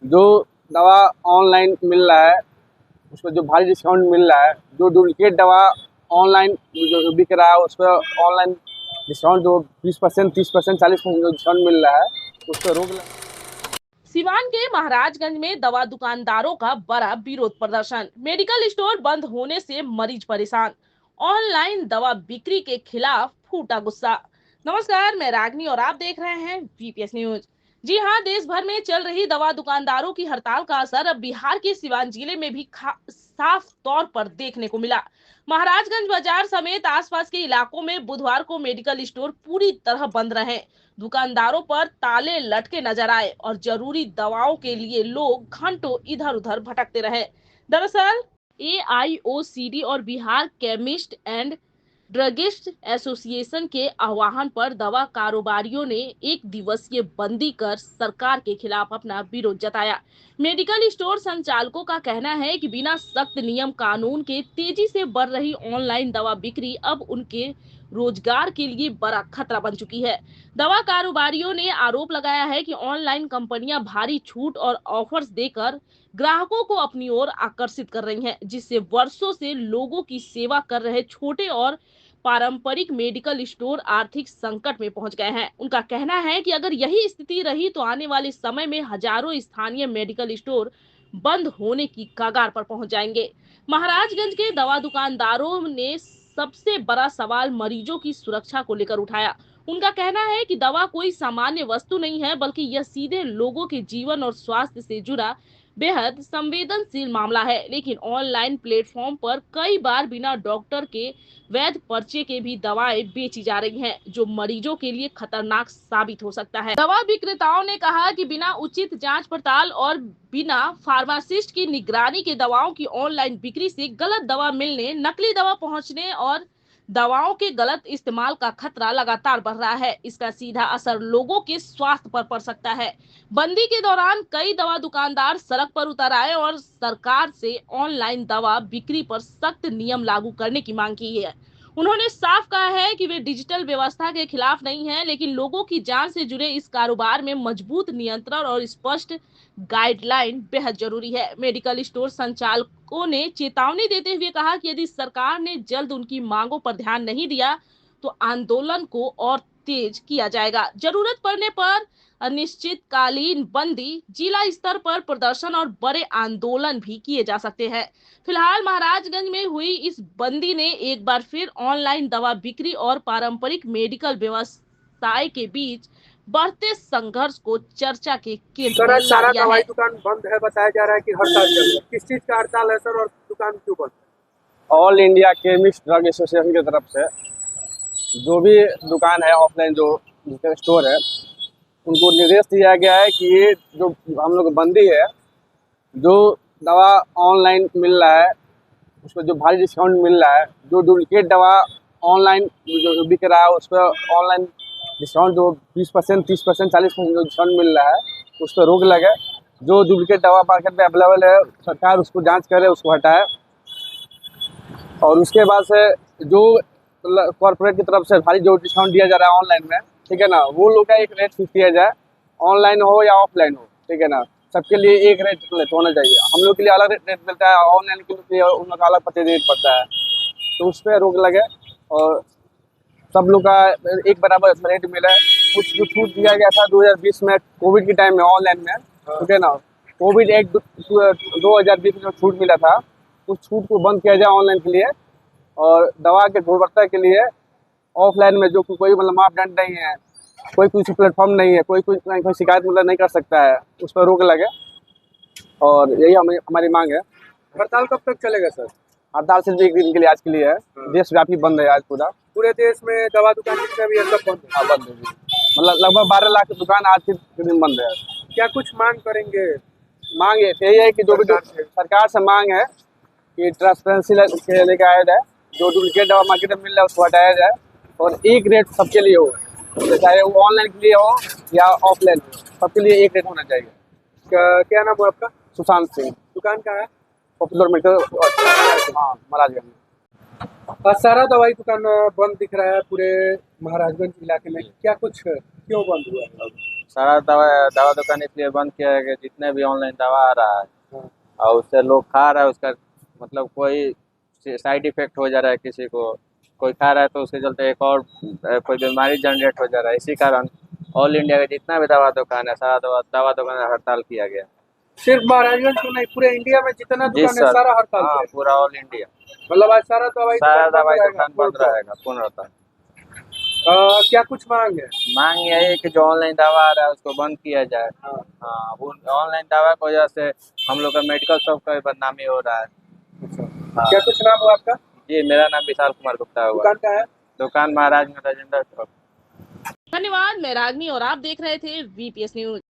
जो दवा ऑनलाइन मिल रहा है उस पर जो भारी डिस्काउंट मिल रहा है, जो डुप्लीकेट दवा ऑनलाइन जो बिक रहा है उस पर ऑनलाइन डिस्काउंट जो 20%, 30%, 40% जो डिस्काउंट मिल रहा है उस पर रोक सिवान के महाराजगंज में दवा दुकानदारों का बड़ा विरोध प्रदर्शन। मेडिकल स्टोर बंद होने से मरीज परेशान। ऑनलाइन दवा बिक्री के खिलाफ फूटा गुस्सा। नमस्कार, मैं रागनी और आप देख रहे हैं वीपीएस न्यूज। जी हां, देश भर में चल रही दवा दुकानदारों की हड़ताल का असर अब बिहार के सिवान जिले में भी साफ तौर पर देखने को मिला। महाराजगंज बाजार समेत आसपास के इलाकों में बुधवार को मेडिकल स्टोर पूरी तरह बंद रहे। दुकानदारों पर ताले लटके नजर आए और जरूरी दवाओं के लिए लोग घंटों इधर उधर भटकते रहे। दरअसल AIOCD और Bihar chemist and druggist association के आह्वान पर दवा कारोबारियों ने एक दिवसीय बंदी कर सरकार के खिलाफ अपना विरोध जताया। मेडिकल स्टोर संचालकों का कहना है कि बिना सख्त नियम कानून के तेजी से बढ़ रही ऑनलाइन दवा बिक्री अब उनके रोजगार के लिए बड़ा खतरा बन चुकी है। दवा कारोबारियों ने आरोप लगाया है कि ऑनलाइन कंपनियां भारी छूट और ऑफर्स देकर ग्राहकों को अपनी ओर आकर्षित कर रही हैं, जिससे वर्षों से लोगों की सेवा कर रहे छोटे और पारंपरिक मेडिकल स्टोर आर्थिक संकट में पहुंच गए हैं। उनका कहना है कि अगर यही स्थिति रही तो आने वाले समय में हजारों स्थानीय मेडिकल स्टोर बंद होने की कगार पर पहुंच जाएंगे। महाराजगंज के दवा दुकानदारों ने सबसे बड़ा सवाल मरीजों की सुरक्षा को लेकर उठाया। उनका कहना है कि दवा कोई सामान्य वस्तु नहीं है, बल्कि यह सीधे लोगों के जीवन और स्वास्थ्य से जुड़ा बेहद संवेदनशील मामला है। लेकिन ऑनलाइन प्लेटफॉर्म पर कई बार बिना डॉक्टर के वैध पर्चे के भी दवाएं बेची जा रही हैं, जो मरीजों के लिए खतरनाक साबित हो सकता है। दवा विक्रेताओं ने कहा कि बिना उचित जांच पड़ताल और बिना फार्मासिस्ट की निगरानी के दवाओं की ऑनलाइन बिक्री से गलत दवा मिलने, नकली दवा पहुंचने और दवाओं के गलत इस्तेमाल का खतरा लगातार बढ़ रहा है। इसका सीधा असर लोगों के स्वास्थ्य पर पड़ सकता है। बंदी के दौरान कई दवा दुकानदार सड़क पर उतर आए और सरकार से ऑनलाइन दवा बिक्री पर सख्त नियम लागू करने की मांग की है। उन्होंने साफ कहा है कि वे डिजिटल व्यवस्था के खिलाफ नहीं हैं, लेकिन लोगों की जान से जुड़े इस कारोबार में मजबूत नियंत्रण और स्पष्ट गाइडलाइन बेहद जरूरी है। मेडिकल स्टोर संचालकों ने चेतावनी देते हुए कहा कि यदि सरकार ने जल्द उनकी मांगों पर ध्यान नहीं दिया तो आंदोलन को और तेज किया जाएगा। जरूरत पड़ने पर अनिश्चितकालीन बंदी, जिला स्तर पर प्रदर्शन और बड़े आंदोलन भी किए जा सकते हैं। फिलहाल महाराजगंज में हुई इस बंदी ने एक बार फिर ऑनलाइन दवा बिक्री और पारंपरिक मेडिकल व्यवसाय के बीच बढ़ते संघर्ष को चर्चा के केंद्र में ला सारा दिया दवाई है। दुकान बंद है, बताया जा रहा है कि हड़ताल चल रही है। किस चीज का हड़ताल है सर, और दुकान क्यों बंद है? All India chemist drug association की तरफ से जो भी दुकान है ऑफलाइन जो स्टोर है उनको निर्देश दिया गया है कि ये जो हम लोग बंदी है, जो दवा ऑनलाइन मिल रहा है उस पर जो भारी डिस्काउंट मिल रहा है, जो डुप्लीकेट दवा ऑनलाइन जो बिक रहा है उस पर ऑनलाइन डिस्काउंट जो 20%, 30%, 40% जो डिस्काउंट मिल रहा है उस पर रोक लगे। जो डुप्लीकेट दवा मार्केट में अवेलेबल है सरकार उसको जांच करे, उसको हटाए। और उसके बाद से जो कॉर्पोरेट की तरफ से भारी जो डिस्काउंट दिया जा रहा है ऑनलाइन में, ठीक है ना, वो लोग का एक रेट फिक्स किया जाए, ऑनलाइन हो या ऑफलाइन हो, ठीक है ना, सबके लिए एक रेट होना चाहिए। हम लोग के लिए अलग रेट मिलता है, ऑनलाइन के लिए उन लोग का अलग परचेज रेट पड़ता है, तो उस पर रोक लगे और सब लोग का एक बराबर रेट मिले। कुछ जो छूट दिया गया था 2020 में कोविड के टाइम में ऑनलाइन में, ठीक है ना, कोविड 2020 में जो छूट मिला था उस छूट को बंद किया जाए ऑनलाइन के लिए। और दवा के गुणवत्ता के लिए ऑफलाइन में जो कोई मतलब मापदंड नहीं है, कोई कुछ प्लेटफॉर्म नहीं है, कोई शिकायत मतलब नहीं कर सकता है, उस पर रोक लगे। और यही हमारी मांग है। हड़ताल कब तक चलेगा सर? हड़ताल सिर्फ एक दिन के लिए, आज के लिए है। देशव्यापी बंद है आज पूरे देश में दवा दुकान जितने भी है सब बंद है। बंद है, मतलब लगभग 12 लाख की दुकान आज के दिन बंद है। क्या कुछ मांग करेंगे? मांग यही है कि जो भी सरकार से मांग है कि ट्रांसपेरेंसी लेके आया जाए, जो डुप्लीकेट दवा मार्केट में मिल रहा है उसको हटाया जाए और एक रेट सबके लिए हो, चाहे वो ऑनलाइन के लिए हो या ऑफलाइन हो, सबके लिए एक रेट होना चाहिए। क्या नाम है आपका? सुशांत सिंह। दुकान कहाँ है? पॉपुलर मेडिकल, हाँ, महाराजगंज। सारा दवाई दुकान बंद दिख रहा है पूरे महाराजगंज इलाके में। क्या कुछ क्यों बंद हुआ? सारा दवा दुकान इसलिए बंद किया है कि जितने भी ऑनलाइन दवा आ रहा है हाँ। और उससे लोग खा रहा है, उसका मतलब कोई साइड इफेक्ट हो जा रहा है किसी को, कोई खा रहा है तो उसके चलते एक और कोई बीमारी जनरेट हो जा रहा है। इसी कारण ऑल इंडिया का जितना भी दवा दुकान है, सारा दवा दुकान हड़ताल किया गया। सिर्फ महाराजगंज को नहीं, पूरे इंडिया में जितना जी दुकान है सर, सारा हड़ताल हाँ पे है। पूरा ऑल इंडिया, मतलब आज सारा सारा दवाई रहेगा, दुकान बंद रहेगा पूर्णतः। क्या कुछ मांग है? मांग यही है कि जो ऑनलाइन दवा आ रहा है उसको बंद किया जाए। हाँ। हाँ, वो ऑनलाइन दवा की वजह से हम लोग का मेडिकल शॉप का भी बदनामी हो रहा है। हाँ। क्या कुछ नाम हुआ आपका? जी, मेरा नाम विशाल कुमार गुप्ता हुआ। दुकान का है? दुकान महाराज में राजेंद्र चौक। धन्यवाद। मैं रागनी और आप देख रहे थे VPS न्यूज।